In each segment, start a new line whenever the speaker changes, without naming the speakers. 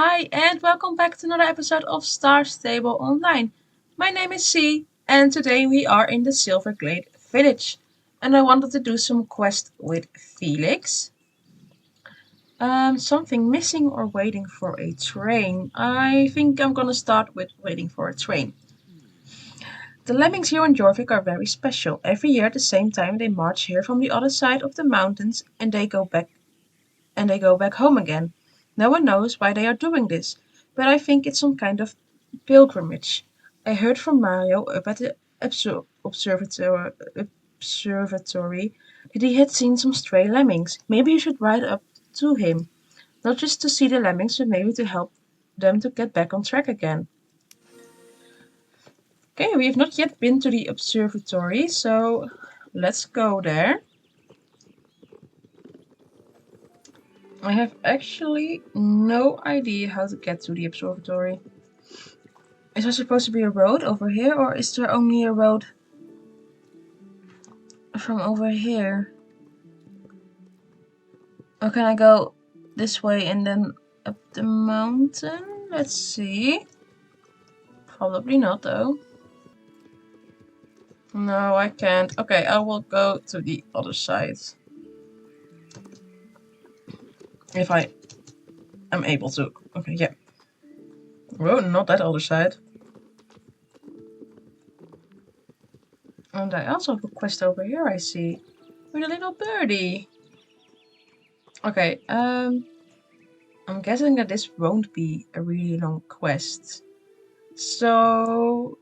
Hi, and welcome back to another episode of Star Stable Online. My name is C, and today we are in the Silverglade village. And I wanted to do some quest with Felix. Something missing or waiting for a train. I think I'm gonna start with waiting for a train. The lemmings here in Jorvik are very special. Every year at the same time they march here from the other side of the mountains and they go back home again. No one knows why they are doing this, but I think it's some kind of pilgrimage. I heard from Mario up at the observatory that he had seen some stray lemmings. Maybe you should ride up to him, not just to see the lemmings, but maybe to help them to get back on track again. Okay, we have not yet been to the observatory, so let's go there. I have actually no idea how to get to the observatory. Is there supposed to be a road over here, or is there only a road from over here? Or can I go this way and then up the mountain? Let's see. Probably not, though. No, I can't. Okay, I will go to the other side. If I am able to. Okay, yeah. Oh, not that other side. And I also have a quest over here, I see. With a little birdie. Okay, I'm guessing that this won't be a really long quest. So,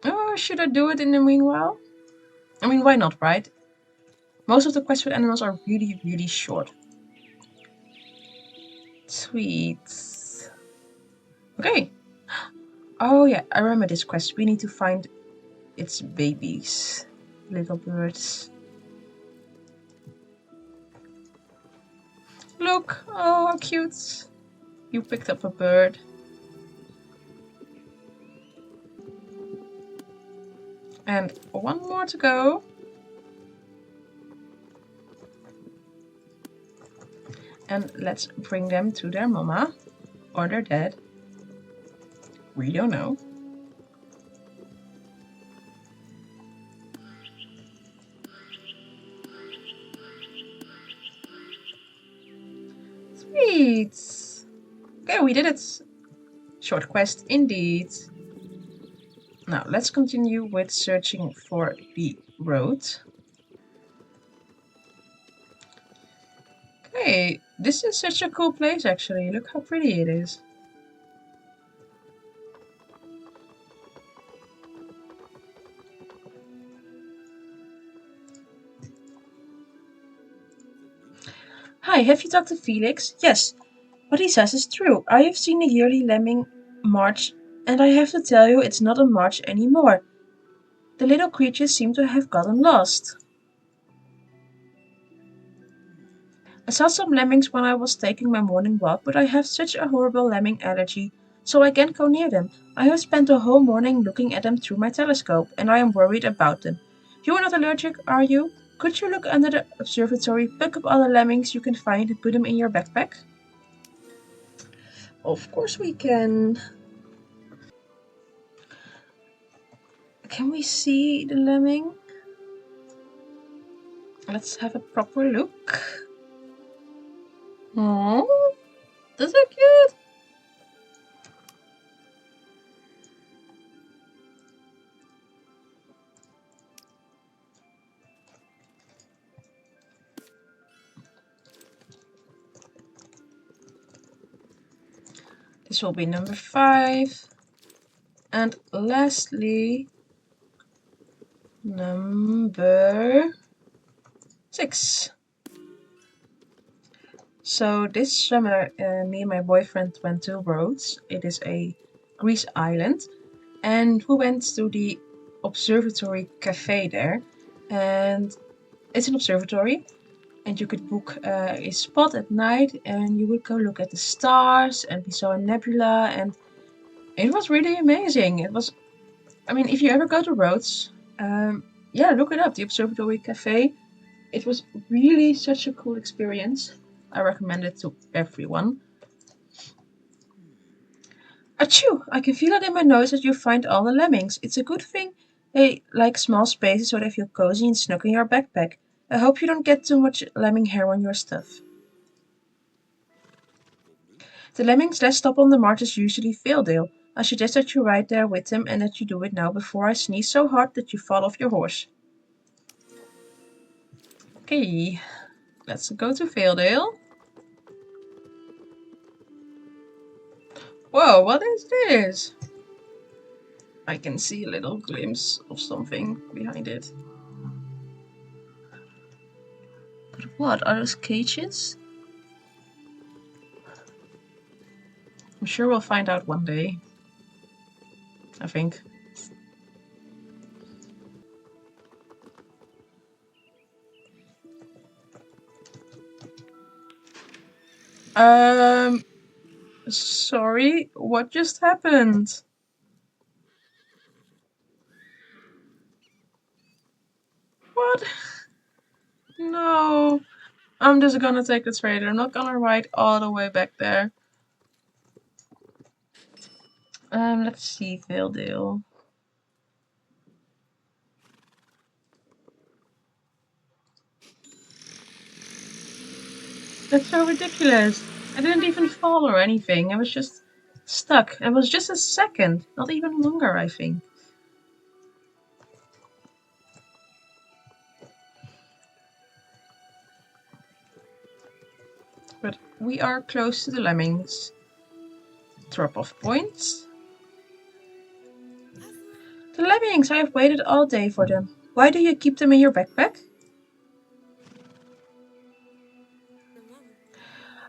oh, should I do it in the meanwhile? I mean, why not, right? Most of the quests with animals are really, really short. Sweet. Okay. Oh yeah, I remember this quest. We need to find its babies. Little birds. Look! Oh, how cute! You picked up a bird. And one more to go. And let's bring them to their mama. Or their dad. We don't know. Sweet! Okay, we did it. Short quest indeed. Now let's continue with searching for the road. Okay, this is such a cool place actually. Look how pretty it is. Hi, have you talked to Felix? Yes, what he says is true. I have seen the yearly lemming march, and I have to tell you, it's not a march anymore. The little creatures seem to have gotten lost. I saw some lemmings when I was taking my morning walk, but I have such a horrible lemming allergy, so I can't go near them. I have spent the whole morning looking at them through my telescope, and I am worried about them. You are not allergic, are you? Could you look under the observatory, pick up all the lemmings you can find, and put them in your backpack? Of course we can. Can we see the lemming? Let's have a proper look. Oh, that's so cute. This will be number 5. And lastly, number 6. So this summer, me and my boyfriend went to Rhodes. It is a Greece island. And we went to the observatory cafe there. And it's an observatory. And you could book a spot at night and you would go look at the stars, and we saw a nebula, and it was really amazing. It was, I mean, if you ever go to Rhodes, yeah, look it up, the Observatory Cafe. It was really such a cool experience. I recommend it to everyone. Achoo! I can feel it in my nose that you find all the lemmings. It's a good thing they like small spaces so they feel cozy and snug in your backpack. I hope you don't get too much lemming hair on your stuff. The lemmings' last stop on the march is usually Valedale. I suggest that you ride there with them and that you do it now before I sneeze so hard that you fall off your horse. Okay, let's go to Valedale. Whoa, what is this? I can see a little glimpse of something behind it. But what? Are those cages? I'm sure we'll find out one day. I think. Sorry, what just happened? What? No. I'm just gonna take the trailer. I'm not gonna ride all the way back there. Let's see, Valedale. That's so ridiculous. I didn't even fall or anything. I was just stuck. It was just a second, not even longer, I think. But we are close to the lemmings. Drop-off point. The lemmings! I have waited all day for them. Why do you keep them in your backpack?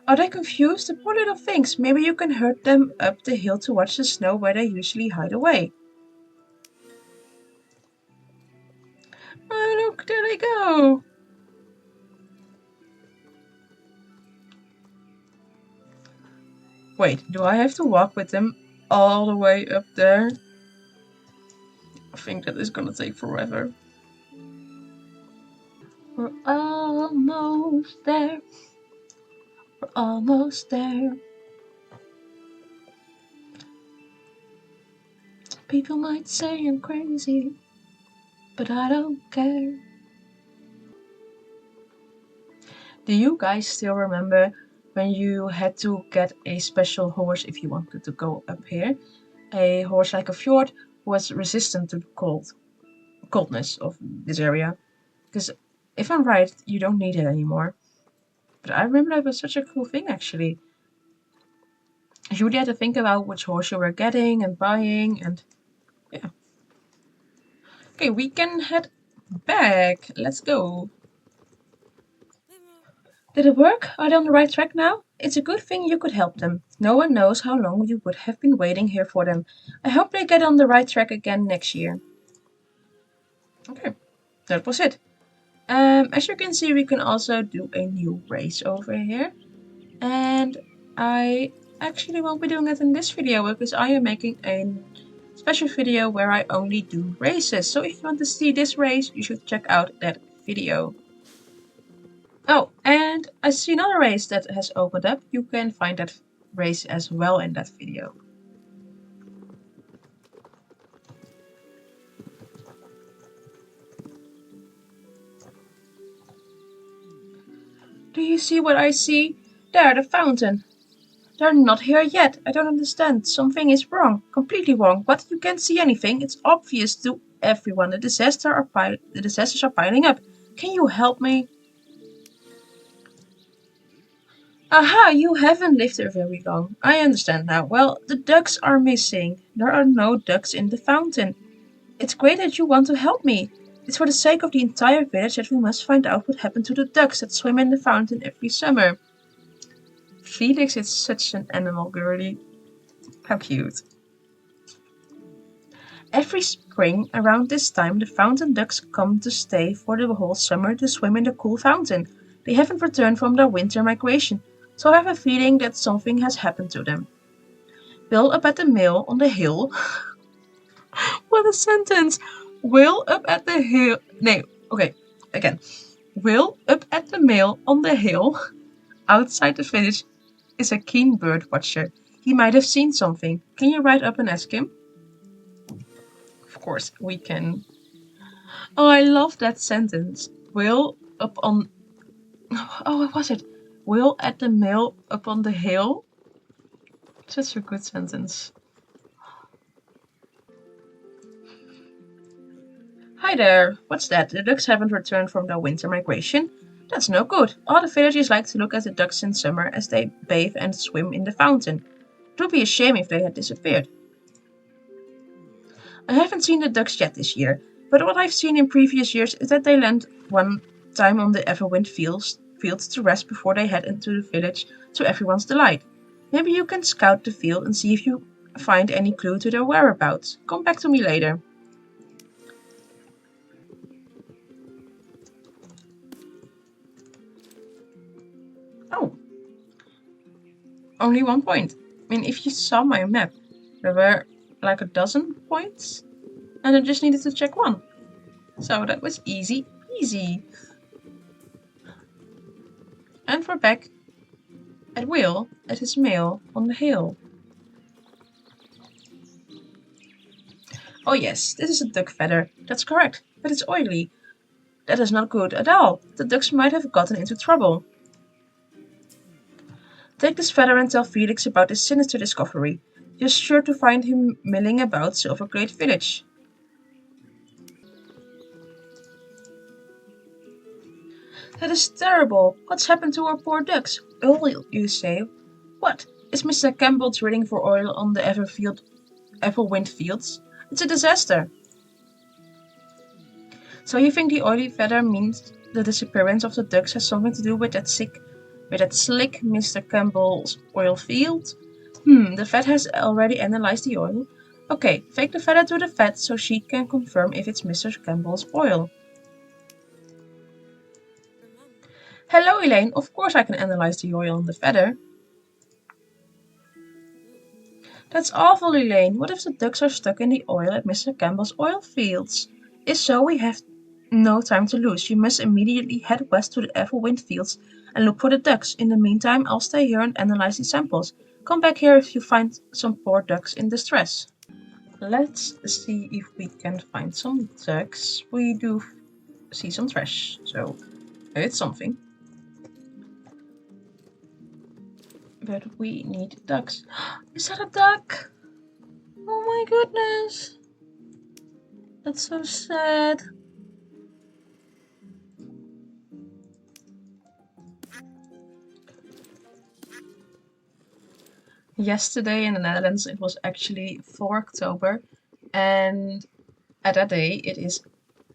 Are they confused? The poor little things. Maybe you can herd them up the hill to watch the snow where they usually hide away. Oh, look, there they go. Wait, do I have to walk with them all the way up there? I think that is gonna take forever. We're almost there. We're almost there. People might say I'm crazy, but I don't care. Do you guys still remember when you had to get a special horse if you wanted to go up here? A horse like a fjord who was resistant to the coldness of this area. Because if I'm right, you don't need it anymore. But I remember that was such a cool thing actually. You really had to think about which horse you were getting and buying and yeah. Okay, we can head back. Let's go. Did it work? Are they on the right track now? It's a good thing you could help them. No one knows how long you would have been waiting here for them. I hope they get on the right track again next year. Okay, that was it. As you can see, we can also do a new race over here. And I actually won't be doing it in this video because I am making a special video where I only do races. So if you want to see this race, you should check out that video. Oh, and I see another race that has opened up. You can find that race as well in that video. Do you see what I see? There, the fountain. They're not here yet. I don't understand. Something is wrong. Completely wrong. But you can't see anything. It's obvious to everyone. The disasters are piling up. Can you help me? Aha, you haven't lived there very long. I understand now. Well, the ducks are missing. There are no ducks in the fountain. It's great that you want to help me. It's for the sake of the entire village that we must find out what happened to the ducks that swim in the fountain every summer. Felix is such an animal girly. How cute. Every spring around this time the fountain ducks come to stay for the whole summer to swim in the cool fountain. They haven't returned from their winter migration, so I have a feeling that something has happened to them. Will up at the mill on the hill. What a sentence! Will up at the hill. Nee, okay, again. Will up at the mill on the hill outside the village is a keen bird watcher. He might have seen something. Can you ride up and ask him? Of course, we can. Oh, I love that sentence. Will up on... Oh, what was it? Will at the mill up on the hill? Such a good sentence. Hi there. What's that? The ducks haven't returned from their winter migration? That's no good. All the villagers like to look at the ducks in summer as they bathe and swim in the fountain. It would be a shame if they had disappeared. I haven't seen the ducks yet this year, but what I've seen in previous years is that they land one time on the Everwind fields to rest before they head into the village to everyone's delight. Maybe you can scout the field and see if you find any clue to their whereabouts. Come back to me later. Oh, only 1 point. I mean, if you saw my map, there were like a dozen points, and I just needed to check one. So that was easy peasy. And we're back at Will at his mill on the hill. Oh yes, this is a duck feather. That's correct, but it's oily. That is not good at all. The ducks might have gotten into trouble. Take this feather and tell Felix about this sinister discovery. You're sure to find him milling about Silverglade Village. That is terrible. What's happened to our poor ducks? Oil, you say? What? Is Mr. Campbell drilling for oil on the Everwind fields? It's a disaster. So you think the oily feather means the disappearance of the ducks has something to do with that slick Mr. Campbell's oil field? The vet has already analyzed the oil. Okay, take the feather to the vet so she can confirm if it's Mr. Campbell's oil. Hello, Elaine. Of course I can analyze the oil on the feather. That's awful, Elaine. What if the ducks are stuck in the oil at Mr. Campbell's oil fields? If so, we have no time to lose. You must immediately head west to the Everwind fields and look for the ducks. In the meantime, I'll stay here and analyze the samples. Come back here if you find some poor ducks in distress. Let's see if we can find some ducks. We do see some trash, so it's something. But we need ducks. Is that a duck? Oh my goodness. That's so sad. Yesterday in the Netherlands it was actually 4 October, and at that day it is,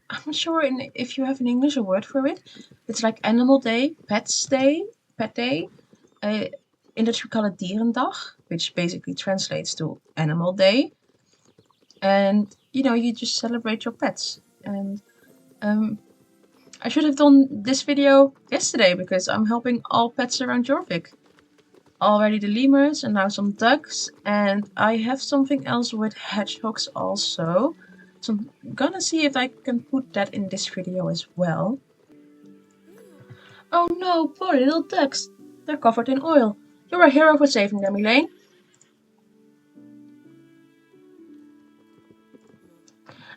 I'm not sure if you have an English word for it. It's like Animal Day, Pet Day. In Dutch we call it Dierendag, which basically translates to Animal Day. And you just celebrate your pets. And I should have done this video yesterday because I'm helping all pets around Jorvik. Already the lemurs and now some ducks, and I have something else with hedgehogs also. So I'm gonna see if I can put that in this video as well. Oh no, poor little ducks. They're covered in oil. You're a hero for saving them, Elaine.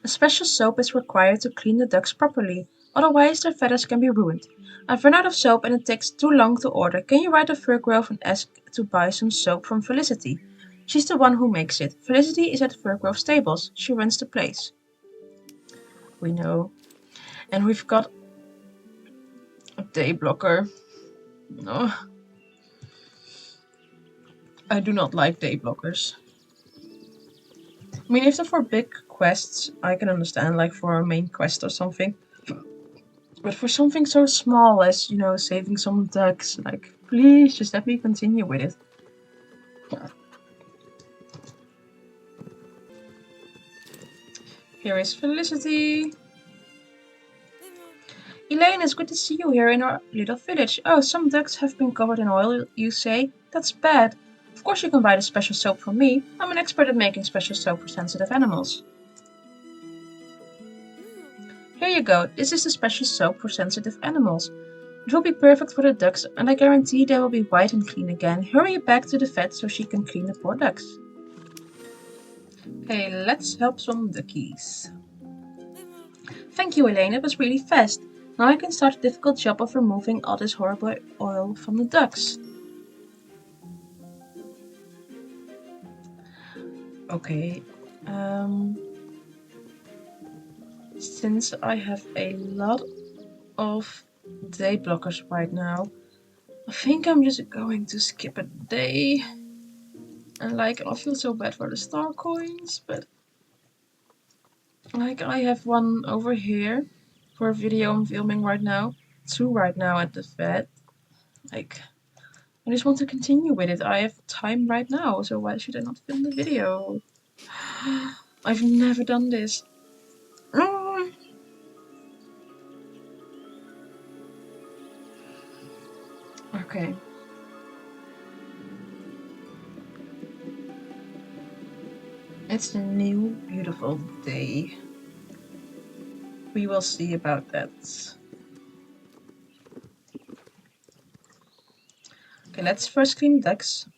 A special soap is required to clean the ducks properly, otherwise their feathers can be ruined. I've run out of soap and it takes too long to order. Can you write to Fir Grove and ask to buy some soap from Felicity? She's the one who makes it. Felicity is at Fir Grove Stables. She runs the place. We know. And we've got a day blocker. No. I do not like day blockers. I mean, if they're for big quests, I can understand, like for a main quest or something. But for something so small as, saving some ducks, like, please just let me continue with it. Here is Felicity. Elaine, it's good to see you here in our little village. Oh, some ducks have been covered in oil, you say? That's bad. Of course you can buy the special soap from me. I'm an expert at making special soap for sensitive animals. Here you go. This is the special soap for sensitive animals. It will be perfect for the ducks, and I guarantee they will be white and clean again. Hurry back to the vet so she can clean the poor ducks. Okay, let's help some duckies. Thank you, Elaine. It was really fast. Now I can start the difficult job of removing all this horrible oil from the ducks. Okay. Since I have a lot of day blockers right now, I think I'm just going to skip a day. And I feel so bad for the star coins, but I have one over here for a video I'm filming right now. 2 right now at the vet. I just want to continue with it. I have time right now, so why should I not film the video? I've never done this. Okay. It's a new, beautiful day. We will see about that. Okay, let's first clean ducks.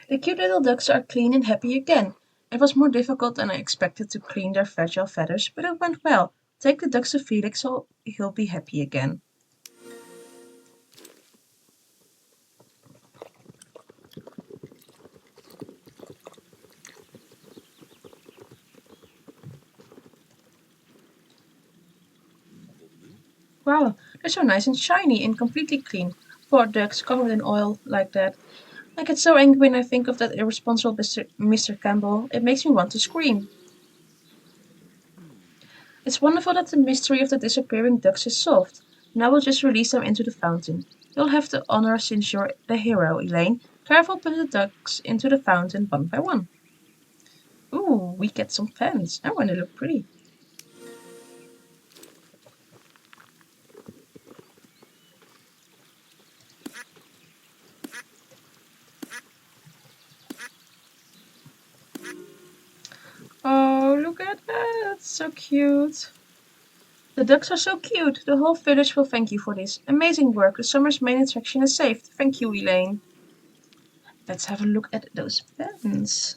The cute little ducks are clean and happy again. It was more difficult than I expected to clean their fragile feathers, but it went well. Take the ducks to Felix so he'll be happy again. Wow, they're so nice and shiny and completely clean. Poor ducks covered in oil like that. I get so angry when I think of that irresponsible Mr. Campbell. It makes me want to scream. It's wonderful that the mystery of the disappearing ducks is solved. Now we'll just release them into the fountain. You'll have the honor since you're the hero, Elaine. Careful, put the ducks into the fountain one by one. Ooh, we get some pens. I want to look pretty. Oh, look at that. That's so cute. The ducks are so cute. The whole village will thank you for this. Amazing work. The summer's main attraction is saved. Thank you, Elaine. Let's have a look at those pens.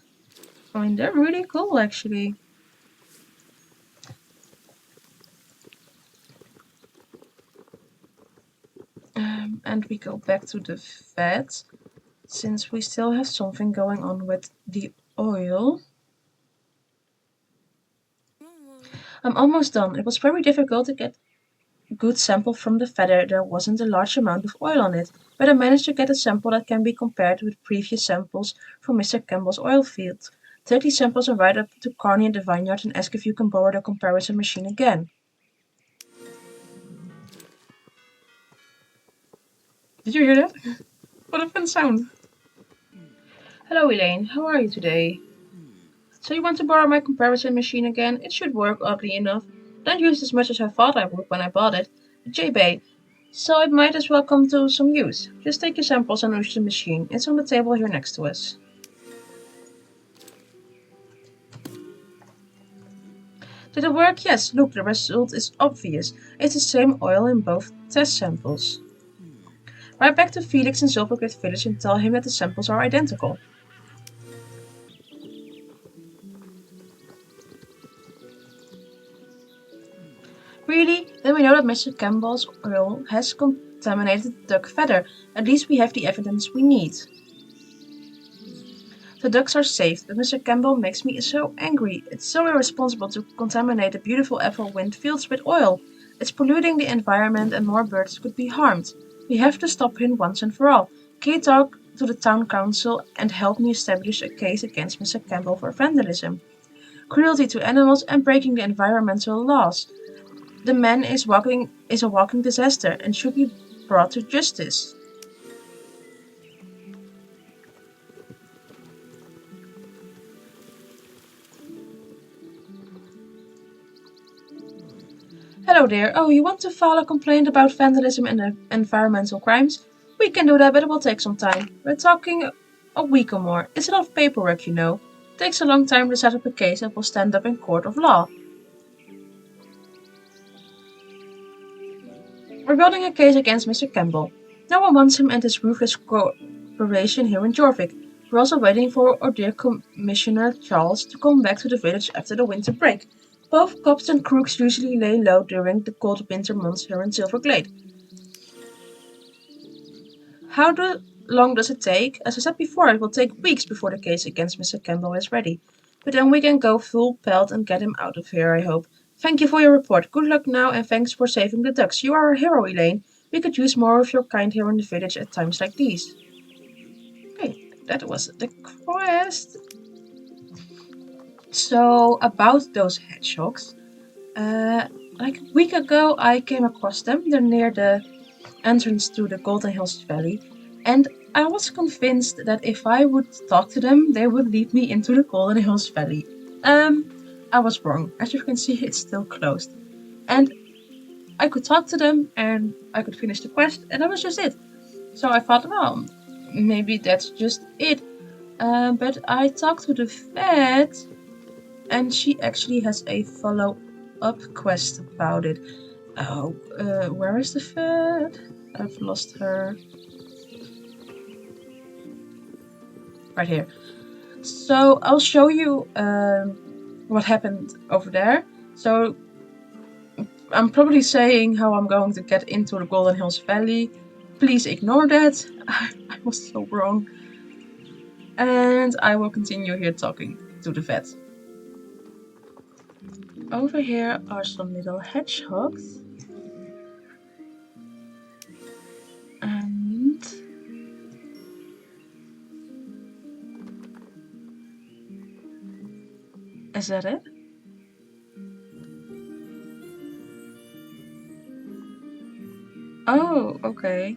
I mean, they're really cool, actually. And we go back to the vet, since we still have something going on with the oil. I'm almost done. It was very difficult to get a good sample from the feather. There wasn't a large amount of oil on it, but I managed to get a sample that can be compared with previous samples from Mr. Campbell's oil field. Take these samples and ride up to Carney at the vineyard and ask if you can borrow the comparison machine again. Did you hear that? What a fun sound. Hello, Elaine. How are you today? So you want to borrow my comparison machine again? It should work, oddly enough. Don't use it as much as I thought I would when I bought it. J-Bay. So it might as well come to some use. Just take your samples and use the machine. It's on the table here next to us. Did it work? Yes. Look, the result is obvious. It's the same oil in both test samples. Write back to Felix in Jorvik village and tell him that the samples are identical. Really? Then we know that Mr. Campbell's oil has contaminated the duck feather. At least we have the evidence we need. The ducks are safe, but Mr. Campbell makes me so angry. It's so irresponsible to contaminate the beautiful apple wind fields with oil. It's polluting the environment and more birds could be harmed. We have to stop him once and for all. Can you talk to the town council and help me establish a case against Mr. Campbell for vandalism, cruelty to animals, and breaking the environmental laws? The man is a walking disaster and should be brought to justice. Hello there. Oh, you want to file a complaint about vandalism and environmental crimes? We can do that, but it will take some time. We're talking a week or more. It's a lot of paperwork, you know. It takes a long time to set up a case that will stand up in court of law. We're building a case against Mr. Campbell. No one wants him and his ruthless cooperation here in Jorvik. We're also waiting for our dear Commissioner Charles to come back to the village after the winter break. Both cops and crooks usually lay low during the cold winter months here in Silverglade. How long does it take? As I said before, it will take weeks before the case against Mr. Campbell is ready. But then we can go full pelt and get him out of here, I hope. Thank you for your report. Good luck now, and thanks for saving the ducks. You are a hero, Elaine. We could use more of your kind here in the village at times like these. Okay, that was the quest. So, about those hedgehogs. Like a week ago, I came across them. They're near the entrance to the Golden Hills Valley, and I was convinced that if I would talk to them, they would lead me into the Golden Hills Valley. Um, I was wrong. As you can see, it's still closed. And I could talk to them, and I could finish the quest, and that was just it. So I thought, well, maybe that's just it. But I talked to the vet, and she actually has a follow-up quest about it. Oh, where is the vet? I've lost her. Right here. So I'll show you what happened over there. So I'm probably saying how I'm going to get into the Golden Hills Valley. Please ignore that. I was so wrong. And I will continue here talking to the vet. Over here are some little hedgehogs. And is that it? Oh, okay.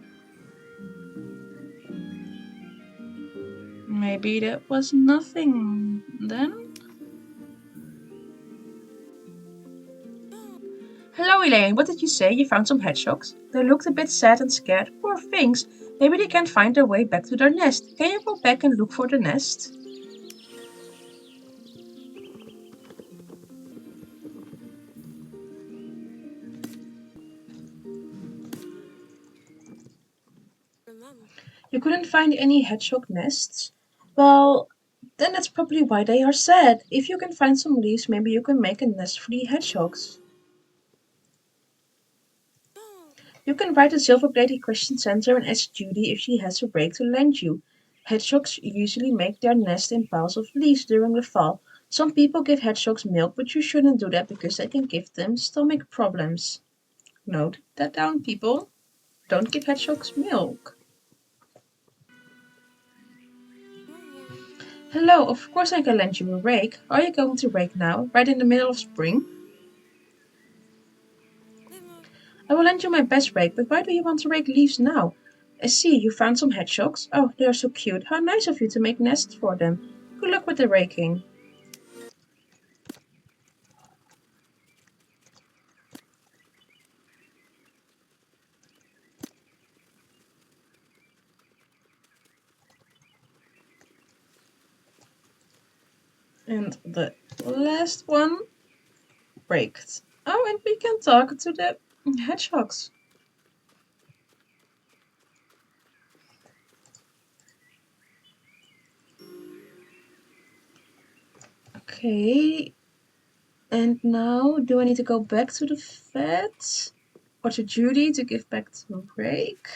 Maybe that was nothing then? Hello, Elaine. What did you say? You found some hedgehogs? They looked a bit sad and scared. Poor things. Maybe they can't find their way back to their nest. Can you go back and look for the nest? You couldn't find any hedgehog nests? Well, then that's probably why they are sad. If you can find some leaves, maybe you can make a nest for the hedgehogs. You can write to Silverglade Christian Center and ask Judy if she has a rake to lend you. Hedgehogs usually make their nest in piles of leaves during the fall. Some people give hedgehogs milk, but you shouldn't do that because they can give them stomach problems. Note that down, people. Don't give hedgehogs milk. Hello, of course I can lend you a rake. Are you going to rake now, right in the middle of spring? I will lend you my best rake, but why do you want to rake leaves now? I see, you found some hedgehogs. Oh, they are so cute. How nice of you to make nests for them. Good luck with the raking. And the last one raked. Oh, and we can talk to the hedgehogs. Okay. And now, do I need to go back to the vet? Or to Judy to give back the rake?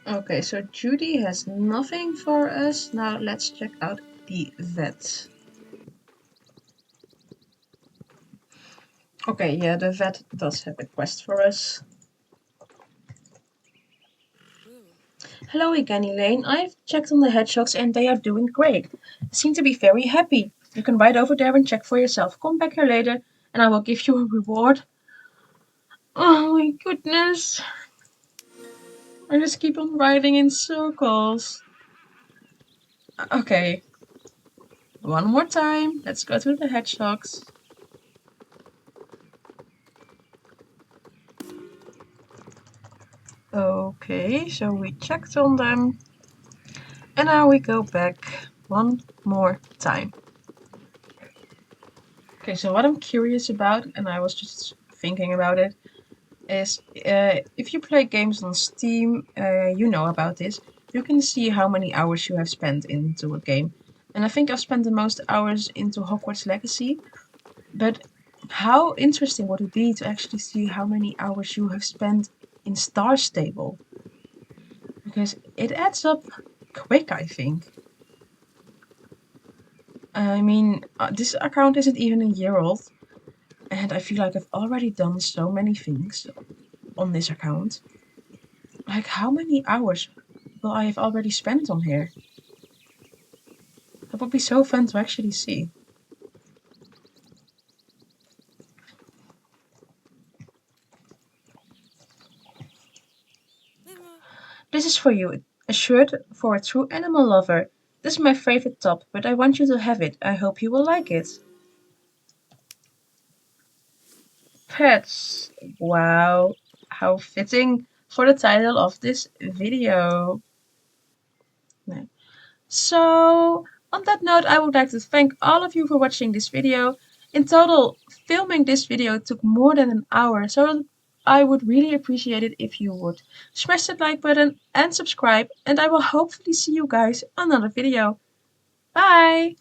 Okay, so Judy has nothing for us. Now let's check out the vet. Okay, yeah, the vet does have a quest for us. Hello again, Elaine. I've checked on the hedgehogs and they are doing great. They seem to be very happy. You can ride over there and check for yourself. Come back here later and I will give you a reward. Oh my goodness. I just keep on riding in circles. Okay. One more time. Let's go to the hedgehogs. Okay, so we checked on them. And now we go back one more time. Okay, so what I'm curious about, and I was just thinking about it is if you play games on Steam, you know about this. You can see how many hours you have spent into a game. And I think I've spent the most hours into Hogwarts Legacy. But how interesting would it be to actually see how many hours you have spent in Star Stable? Because it adds up quick, I think. I mean, this account isn't even a year old, and I feel like I've already done so many things on this account. Like, how many hours will I have already spent on here? That would be so fun to actually see. This is for you, a shirt for a true animal lover. This is my favorite top, but I want you to have it. I hope you will like it. Pets. Wow, how fitting for the title of this video. No. So, on that note, I would like to thank all of you for watching this video. In total, filming this video took more than an hour, so I would really appreciate it if you would smash that like button and subscribe, and I will hopefully see you guys on another video. Bye!